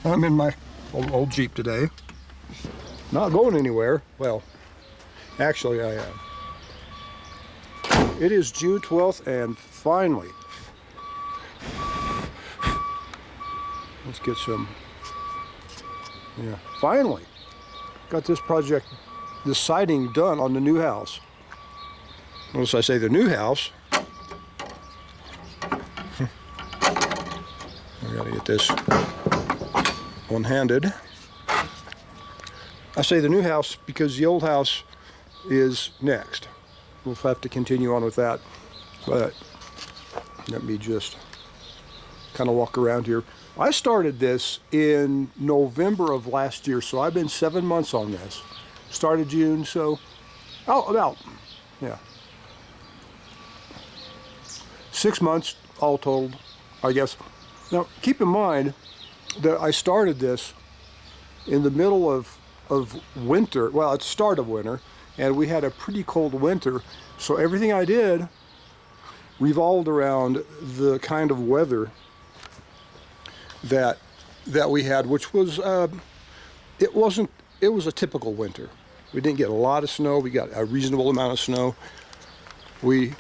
I'm in my old Jeep today. Not going anywhere. Well, actually I am. It is June 12th and finally, let's get some, finally got this project, this siding done on the new house. Notice I say the new house. I gotta get this one-handed. I say the new house because the old house is next. We'll have to continue on with that, but let me just kind of walk around here. I started this in November of last year, so I've been 7 months on this. Started June, so about 6 months all told, I guess. Now, keep in mind that I started this in the middle of winter, well, at the start of winter, and we had a pretty cold winter, so everything I did revolved around the kind of weather that we had, which was, it was a typical winter. We didn't get a lot of snow, we got a reasonable amount of snow. There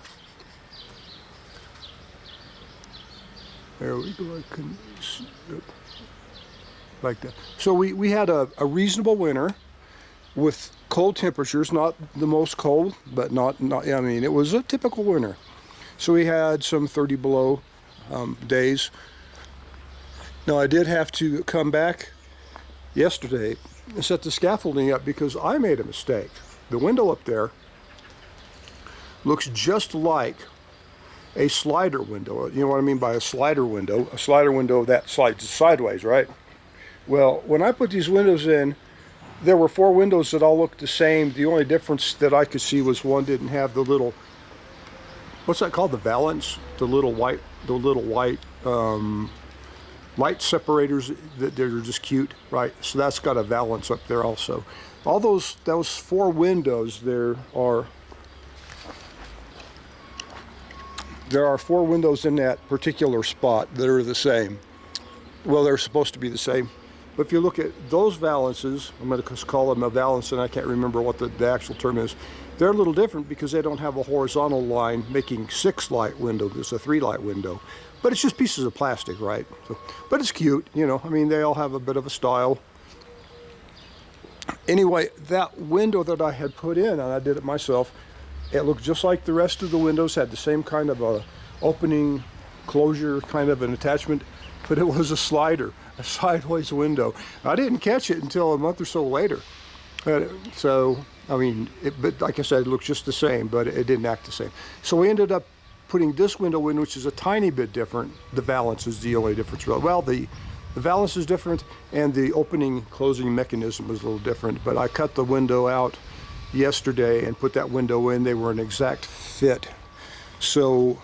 we go, I couldn't see it. Like that. So we had a reasonable winter with cold temperatures, not the most cold, but not I mean, it was a typical winter. So we had some 30 below days. Now I did have to come back yesterday and set the scaffolding up because I made a mistake. The window up there looks just like a slider window. You know what I mean by a slider window? A slider window that slides sideways, right? Well, when I put these windows in, there were 4 windows that all looked the same. The only difference that I could see was one didn't have the little, what's that called? The valance? The little white light separators that they're just cute, right? So that's got a valance up there also. All those 4 windows, there are 4 windows in that particular spot that are the same. Well, they're supposed to be the same. But if you look at those valances, I'm going to call them a valance, and I can't remember what the actual term is. They're a little different because they don't have a horizontal line making 6 light window. There's a 3 light window. But it's just pieces of plastic, right? So, but it's cute, you know. I mean, they all have a bit of a style. Anyway, that window that I had put in, and I did it myself, it looked just like the rest of the windows, had the same kind of a opening, closure, kind of an attachment, but it was a slider, a sideways window. I didn't catch it until a month or so later. So, I mean, but like I said, it looked just the same, but it didn't act the same. So we ended up putting this window in, which is a tiny bit different. The valance is the only difference. Well, the valance is different, and the opening, closing mechanism is a little different, but I cut the window out yesterday and put that window in. They were an exact fit. So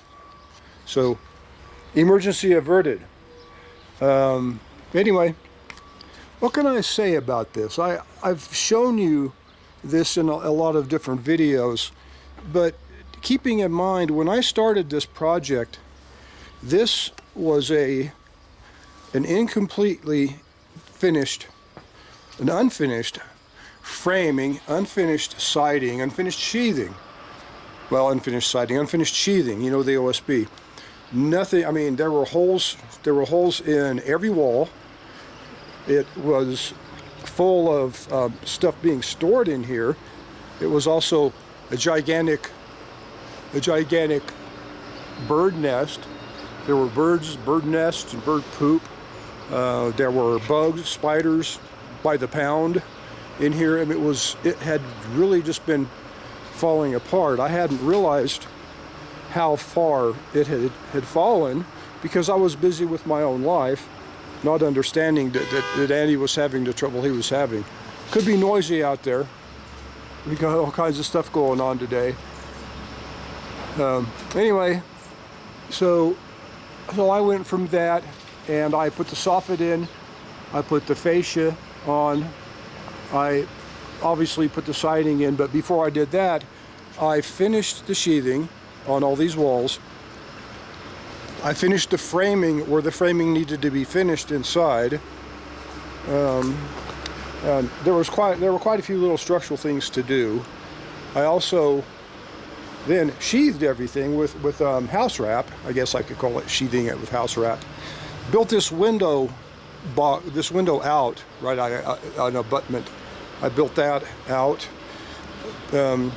emergency averted. Anyway, what can I say about this? I've shown you this in a lot of different videos, but keeping in mind, when I started this project, this was an incompletely finished, an unfinished framing, unfinished siding, unfinished sheathing. Well, unfinished siding, unfinished sheathing, you know, the OSB. Nothing, I mean, there were holes in every wall. It was full of stuff being stored in here. It was also a gigantic bird nest. There were bird nests and bird poop. There were bugs, spiders by the pound in here, and it had really just been falling apart. I hadn't realized how far it had fallen because I was busy with my own life, not understanding that Andy was having the trouble he was having. Could be noisy out there. We got all kinds of stuff going on today. Anyway, so I went from that, and I put the soffit in, I put the fascia on, I obviously put the siding in, but before I did that, I finished the sheathing on all these walls. I finished the framing where the framing needed to be finished inside. And there were quite a few little structural things to do. I also then sheathed everything with house wrap. I guess I could call it sheathing it with house wrap. Built this window out right on abutment. I built that out. Then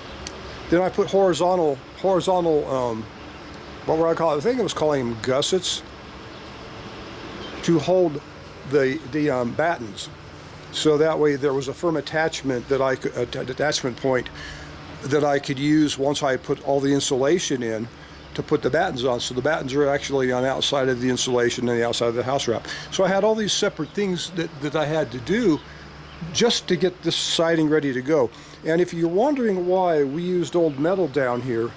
I put horizontal. What would I call it? I think I was calling them gussets to hold the battens. So that way there was a firm attachment that attachment point that I could use once I put all the insulation in to put the battens on. So the battens are actually on the outside of the insulation and the outside of the house wrap. So I had all these separate things that I had to do just to get this siding ready to go. And if you're wondering why we used old metal down here,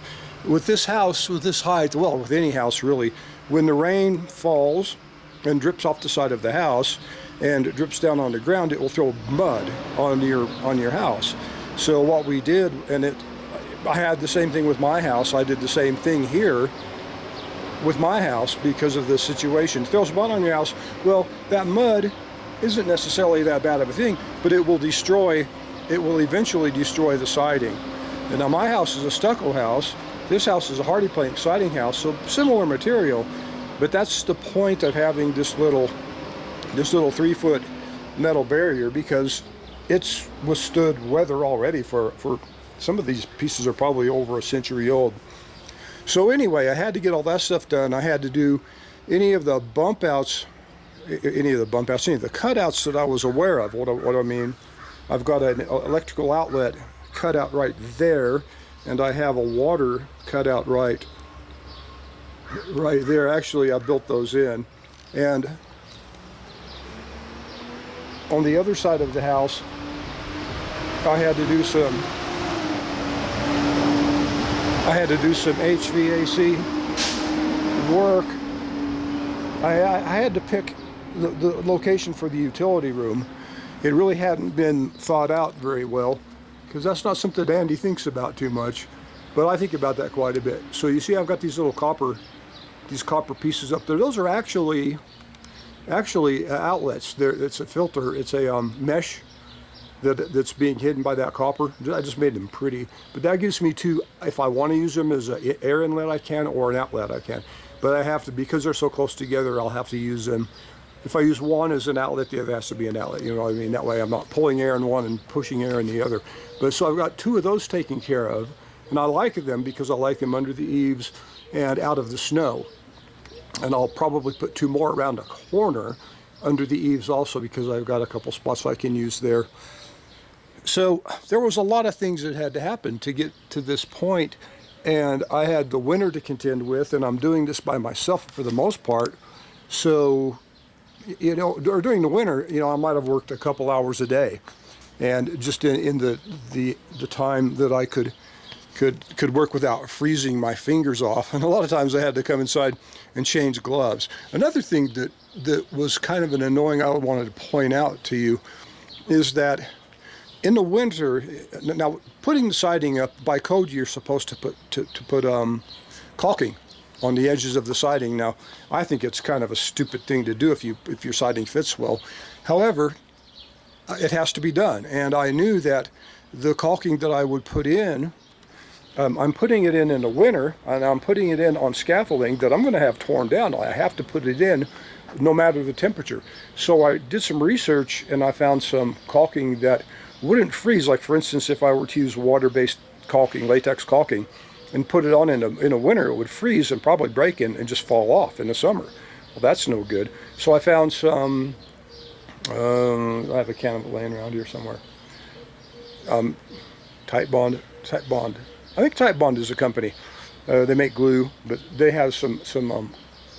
with this house, with this height, well, with any house really, when the rain falls and drips off the side of the house and drips down on the ground, it will throw mud on your house. So what we did, I had the same thing with my house. I did the same thing here with my house because of this situation. It throws mud on your house. Well, that mud isn't necessarily that bad of a thing, but it will eventually destroy the siding. And now my house is a stucco house. This house is a hardy plank siding house, so similar material, but that's the point of having this little 3-foot metal barrier, because it's withstood weather already for some of these pieces are probably over a century old. So anyway, I had to get all that stuff done. I had to do any of the cutouts that I was aware of. What I mean, I've got an electrical outlet cut out right there, and I have a water cut out right there. Actually, I built those in. And on the other side of the house, I had to do some HVAC work. I had to pick the location for the utility room. It really hadn't been thought out very well, because that's not something Andy thinks about too much, but I think about that quite a bit. So you see I've got these little copper pieces up there. Those are actually outlets. It's a filter. It's a mesh that's being hidden by that copper. I just made them pretty, but that gives me two. If I want to use them as an air inlet, I can, or an outlet, I can. But I have to, because they're so close together, I'll have to use them. If I use one as an outlet, the other has to be an outlet. You know what I mean? That way I'm not pulling air in one and pushing air in the other. But so I've got two of those taken care of, and I like them because I like them under the eaves and out of the snow. And I'll probably put two more around a corner under the eaves also, because I've got a couple spots I can use there. So there was a lot of things that had to happen to get to this point, and I had the winter to contend with, and I'm doing this by myself for the most part. So, you know, during the winter, you know, I might have worked a couple hours a day, and just in the time that I could work without freezing my fingers off. And a lot of times I had to come inside and change gloves. Another thing that was kind of an annoying, I wanted to point out to you, is that in the winter, now putting the siding up, by code you're supposed to put caulking on the edges of the siding. Now, I think it's kind of a stupid thing to do if your siding fits well. However, it has to be done, and I knew that the caulking that I would put in, I'm putting it in the winter, and I'm putting it in on scaffolding that I'm going to have torn down. I have to put it in no matter the temperature. So I did some research, and I found some caulking that wouldn't freeze. Like, for instance, if I were to use water-based caulking, latex caulking, and put it on in a winter, it would freeze and probably break and just fall off in the summer. Well, that's no good. So I found some, I have a can of it laying around here somewhere. Titebond. I think Titebond is a company. They make glue, but they have some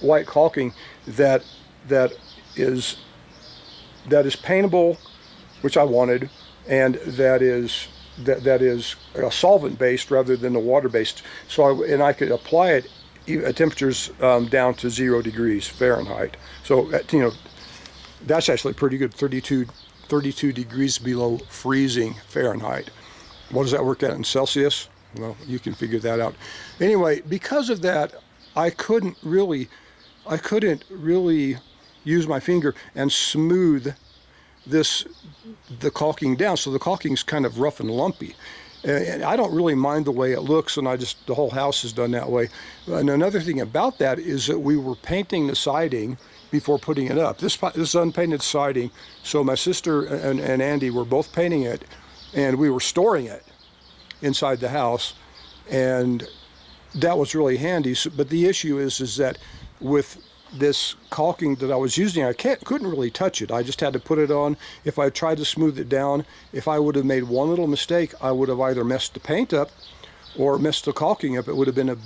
white caulking that is paintable, which I wanted, and that is solvent based rather than the water based. So I could apply it at temperatures down to 0 degrees Fahrenheit. So you know, that's actually pretty good. 32 degrees below freezing Fahrenheit. What does that work out in Celsius? Well, you can figure that out. Anyway, because of that, I couldn't really use my finger and smooth the caulking down, so the caulking's kind of rough and lumpy. And I don't really mind the way it looks, and the whole house is done that way. And another thing about that is that we were painting the siding before putting it up. This is unpainted siding, so my sister and Andy were both painting it, and we were storing it inside the house, and that was really handy. So, but the issue is that with this caulking that I was using, I couldn't really touch it. I just had to put it on. If I tried to smooth it down, if I would have made one little mistake, I would have either messed the paint up or messed the caulking up. It would have been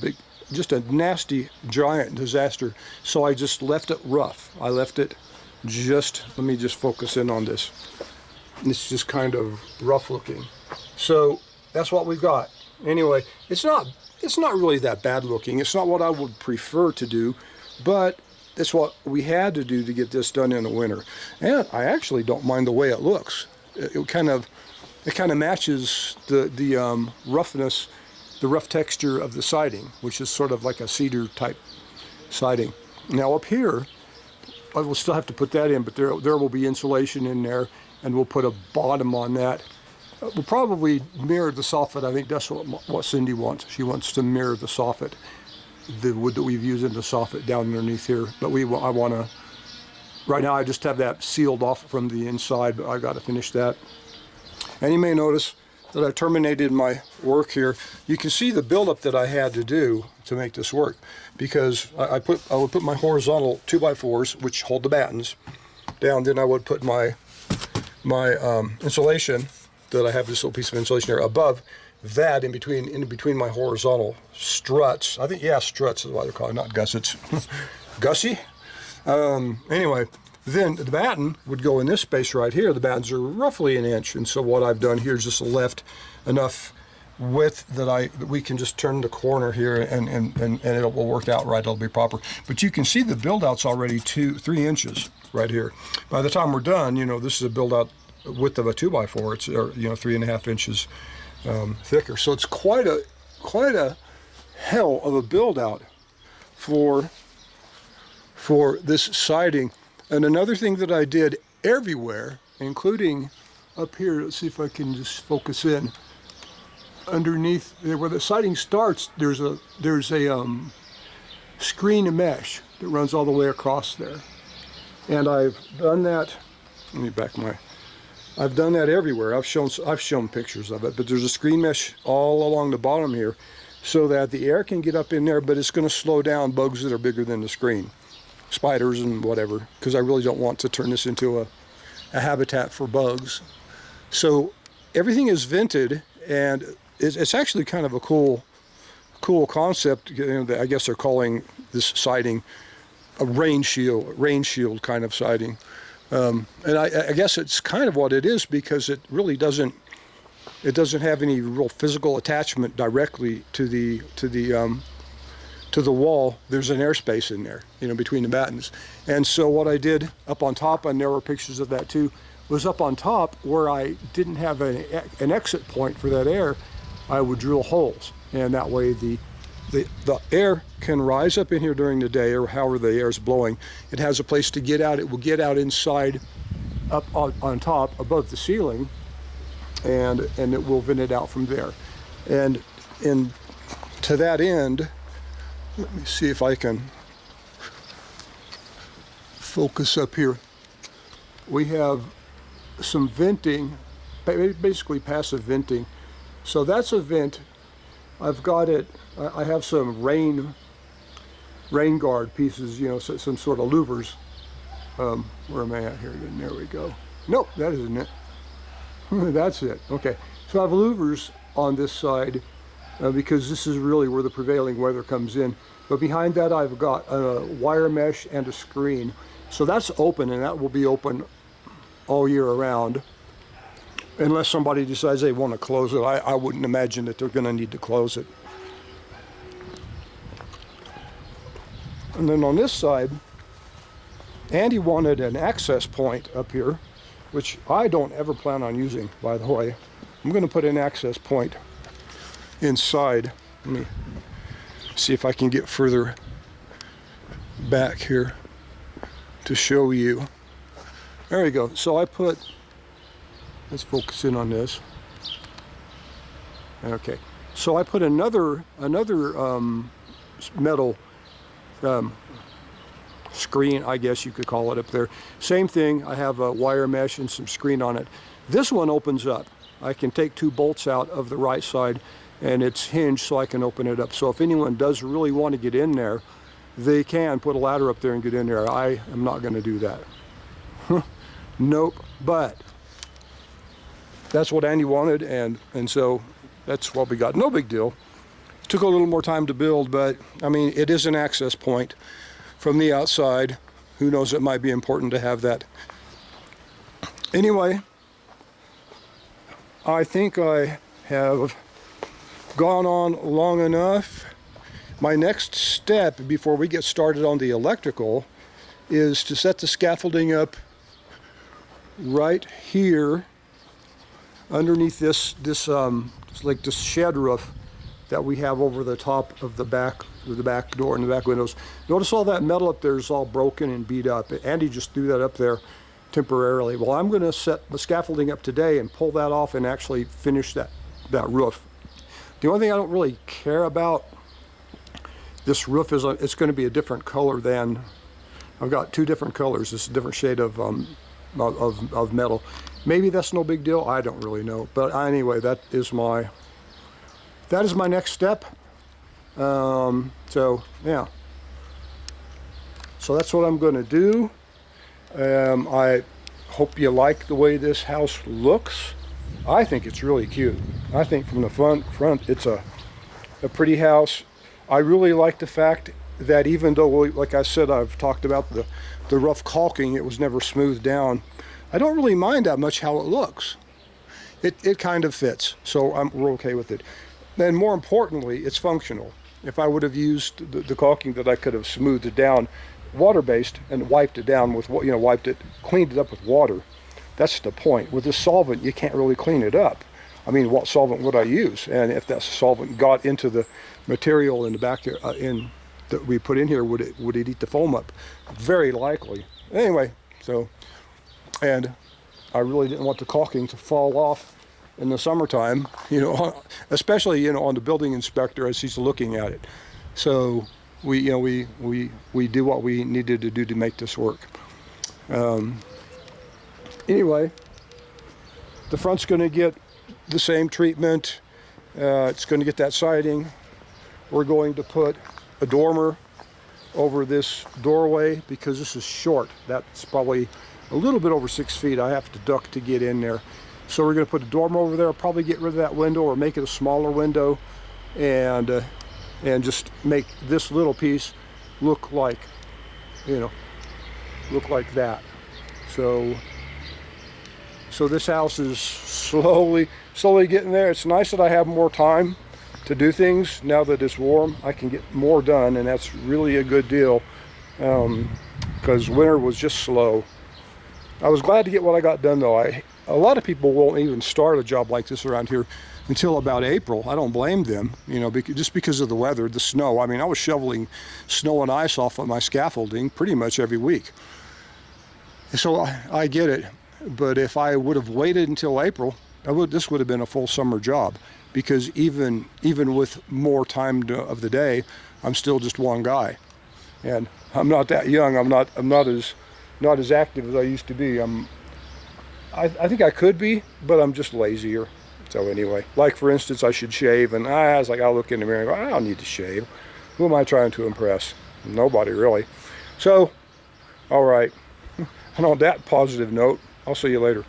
just a nasty, giant disaster. So I just left it rough. I left it let me just focus in on this. It's just kind of rough looking. So that's what we've got. Anyway, it's not really that bad looking. It's not what I would prefer to do, but it's what we had to do to get this done in the winter. And I actually don't mind the way it looks. It kind of matches the roughness, the rough texture of the siding, which is sort of like a cedar type siding. Now up here, I will still have to put that in, but there will be insulation in there, and we'll put a bottom on that. We'll probably mirror the soffit. I think that's what Cindy wants. She wants to mirror the soffit, the wood that we've used in the soffit down underneath here. But I want to, right now I just have that sealed off from the inside, but I got to finish that. And you may notice that I terminated my work here. You can see the buildup that I had to do to make this work, because I would put my horizontal 2x4s, which hold the battens, down. Then I would put my insulation, that I have this little piece of insulation here above that, in between my horizontal struts. I think, yeah, struts is what they're called, not gussets. Gussy? Anyway, then the batten would go in this space right here. The battens are roughly 1 inch, and so what I've done here is just left enough width that we can just turn the corner here, and it will work out right. It'll be proper. But you can see the build out's already 3 inches right here. By the time we're done, this is a build out width of a 2x4. It's 3.5 inches thicker. So it's quite a hell of a build out for this siding. And another thing that I did everywhere, including up here, let's see if I can just focus in, underneath there where the siding starts, there's a screen mesh that runs all the way across there. And I've done that, I've done that everywhere. I've shown pictures of it, but there's a screen mesh all along the bottom here so that the air can get up in there, but it's going to slow down bugs that are bigger than the screen, spiders and whatever, because I really don't want to turn this into a habitat for bugs. So everything is vented, and it's actually kind of a cool concept. I guess they're calling this siding a rain shield kind of siding. And I guess it's kind of what it is, because it really doesn't have any real physical attachment directly to the wall. There's an airspace in there, between the battens. And so what I did up on top, and there were pictures of that too, was up on top where I didn't have an exit point for that air, I would drill holes, and that way the air can rise up in here during the day, or however the air is blowing. It has a place to get out. It will get out inside, up on top, above the ceiling, and it will vent it out from there. And to that end, let me see if I can focus up here. We have some venting, basically passive venting. So that's a vent. I've got it, I have some rain guard pieces, some sort of louvers. Where am I at here again? There we go. Nope, that isn't it. That's it. Okay. So I have louvers on this side because this is really where the prevailing weather comes in. But behind that I've got a wire mesh and a screen. So that's open, and that will be open all year around. Unless somebody decides they want to close it. I wouldn't imagine that they're going to need to close it. And then on this side, Andy wanted an access point up here, which I don't ever plan on using, by the way. I'm going to put an access point inside. Let me see if I can get further back here to show you. There we go. So I put, let's focus in on this. Okay. So I put another metal screen, I guess you could call it, up there. Same thing, I have a wire mesh and some screen on it. This one opens up. I can take 2 bolts out of the right side and it's hinged so I can open it up. So if anyone does really want to get in there, they can put a ladder up there and get in there. I am not going to do that. Nope. But that's what Andy wanted, and so that's what we got. No big deal. Took a little more time to build, but I mean, it is an access point from the outside. Who knows, it might be important to have that. Anyway, I think I have gone on long enough. My next step before we get started on the electrical is to set the scaffolding up right here underneath this like this shed roof that we have over the top of the back door and the back windows. Notice all that metal up there is all broken and beat up. Andy just threw that up there temporarily. Well, I'm going to set the scaffolding up today and pull that off and actually finish that roof. The only thing I don't really care about this roof is it's going to be a different color than, I've got 2 different colors. It's a different shade of metal. Maybe that's no big deal. I don't really know. But anyway, that is my next step. So yeah. So that's what I'm going to do. I hope you like the way this house looks. I think it's really cute. I think from the front it's a pretty house. I really like the fact that even though, like I said, I've talked about the rough caulking, it was never smoothed down. I don't really mind that much how it looks. It kind of fits, so we're okay with it. And more importantly, it's functional. If I would have used the caulking, that I could have smoothed it down, water-based, and wiped it down with, cleaned it up with water. That's the point. With this solvent, you can't really clean it up. I mean, what solvent would I use? And if that solvent got into the material in the back that we put in here, would it eat the foam up? Very likely. Anyway, so, and I really didn't want the caulking to fall off in the summertime, especially, on the building inspector as he's looking at it. So we do what we needed to do to make this work. Anyway, the front's going to get the same treatment. It's going to get that siding. We're going to put a dormer over this doorway because this is short. That's probably a little bit over 6 feet. I have to duck to get in there. So we're going to put a dormer over there, probably get rid of that window or make it a smaller window, and just make this little piece look like, look like that. So this house is slowly getting there. It's nice that I have more time to do things now that it's warm. I can get more done, and that's really a good deal, because winter was just slow. I was glad to get what I got done, though. A lot of people won't even start a job like this around here until about April. I don't blame them, just because of the weather, the snow. I mean, I was shoveling snow and ice off of my scaffolding pretty much every week. So I get it. But if I would have waited until April, this would have been a full summer job, because even with more time of the day, I'm still just one guy, and I'm not that young. I'm not as active as I used to be. I think I could be, but I'm just lazier. So anyway, like for instance, I should shave, and I was like, I'll look in the mirror and go, I don't need to shave. Who am I trying to impress? Nobody really. So, all right. And on that positive note, I'll see you later.